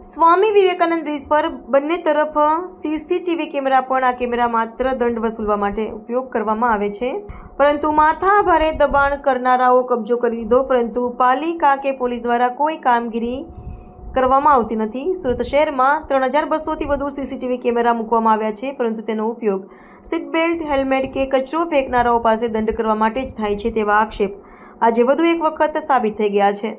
Swami Vivekananda bridge પર બંને તરફ સીસીટીવી કેમેરા પણ આ કેમેરા માત્ર દંડ વસૂલવા માટે ઉપયોગ કરવામાં આવે છે, પરંતુ માથા ભારે દબાણ કરનારાઓ કબજો કરી દીધો, પરંતુ પાલિકા કે પોલીસ દ્વારા કોઈ કામગીરી કરવામાં આવતી નથી। સુરત શહેરમાં 3200થી વધુ સીસીટીવી કેમેરા મૂકવામાં આવ્યા છે, પરંતુ તેનો ઉપયોગ સીટ બેલ્ટ, હેલ્મેટ કે કચરો ફેંકનારાઓ પાસે દંડ કરવા માટે જ થાય છે તેવા આક્ષેપ આજે વધુ એક વખત સાબિત થઈ ગયા છે।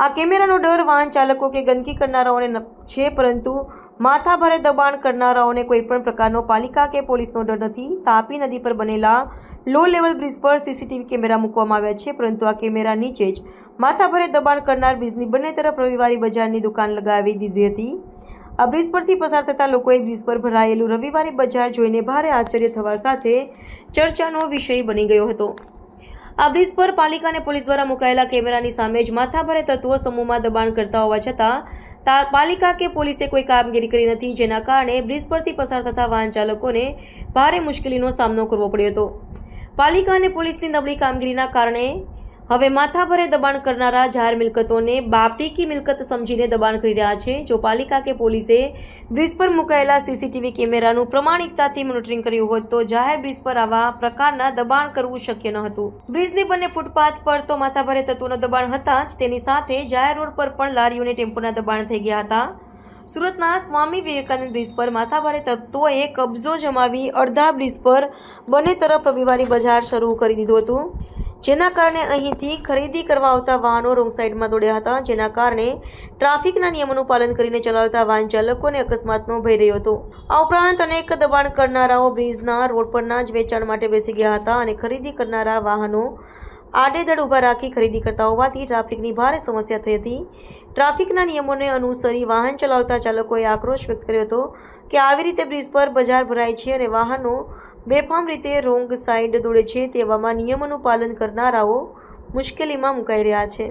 આ કેમેરાનો ડર વાહન ચાલકો કે ગંદકી કરનારાઓને છે, પરંતુ માથાભારે દબાણ કરનારાઓને કોઈપણ પ્રકારનો પાલિકા કે પોલીસનો ડર નથી। તાપી નદી પર બનેલા લો લેવલ બ્રિજ પર સીસીટીવી કેમેરા મૂકવામાં આવ્યા છે, પરંતુ આ કેમેરા નીચે જ માથાભારે દબાણ કરનાર બ્રિજની બંને તરફ રવિવારી બજારની દુકાન લગાવી દીધી હતી। આ બ્રિજ પરથી પસાર થતા લોકોએ બ્રિજ પર ભરાયેલું રવિવારી બજાર જોઈને ભારે આશ્ચર્ય થવા સાથે ચર્ચાનો વિષય બની ગયો હતો। આ બ્રિજ પર પાલિકા અને પોલીસ દ્વારા મુકાયેલા કેમેરાની સામે જ માથાભારે તત્વો સમૂહમાં દબાણ કરતા હોવા છતાં પાલિકા કે પોલીસે કોઈ કામગીરી કરી નથી, જેના કારણે બ્રિજ પરથી પસાર થતા વાહન ચાલકોને ભારે મુશ્કેલીનો સામનો કરવો પડ્યો હતો। પાલિકા અને પોલીસની નબળી કામગીરીના કારણે હવે માથાભારે દબાણ કરનારા જાહેર મિલકતોને બાપી કી મિલકત સમજીને દબાણ કરી રહ્યા છે। જો પાલિકા કે પોલીસે બ્રિજ પર મુકાયેલા સીસીટીવી કેમેરાનું પ્રામાણિકતાથી મોનિટરિંગ કર્યું હોત તો જાહેર બ્રિજ પર આવા પ્રકારના દબાણ કરવું શક્ય ન હતું। બ્રિજની બંને ફૂટપાથ પર તો માથાભારે તત્વોના દબાણ હતા જ, તેની સાથે જાહેર રોડ પર પણ લારીઓ અને ટેમ્પોના દબાણ થઈ ગયા હતા। સુરતના સ્વામી વિવેકાનંદ બ્રિજ પર માથાભારે તત્વોએ કબજો જમાવી અડધા બ્રિજ પર બંને તરફ રવિવારી બજાર શરૂ કરી દીધું હતું, જેના કારણે અહીંથી ખરીદી કરવા આવતા વાહનો રોંગ સાઈડમાં દોડ્યા હતા, જેના કારણે ટ્રાફિકના નિયમોનું પાલન કરીને ચલાવતા વાહન ચાલકોને અકસ્માતનો ભય રહ્યો હતો। આ ઉપરાંત અનેક દબાણ કરનારાઓ બ્રિજના રોડ પરના જ વેચાણ માટે બેસી ગયા હતા અને ખરીદી કરનારા વાહનો આડેધડ ઊભા રાખી ખરીદી કરતા હોવાથી ટ્રાફિકની ભારે સમસ્યા થઈ હતી। ટ્રાફિકના નિયમોને અનુસરી વાહન ચલાવતા ચાલકોએ આક્રોશ વ્યક્ત કર્યો હતો કે આવી રીતે બ્રિજ પર બજાર ભરાય છે અને વાહનો બેફામ રીતે રોંગ સાઈડ દોડે છે, તેવામાં નિયમોનું પાલન કરનારાઓ મુશ્કેલીમાં મુકાઈ રહ્યા છે।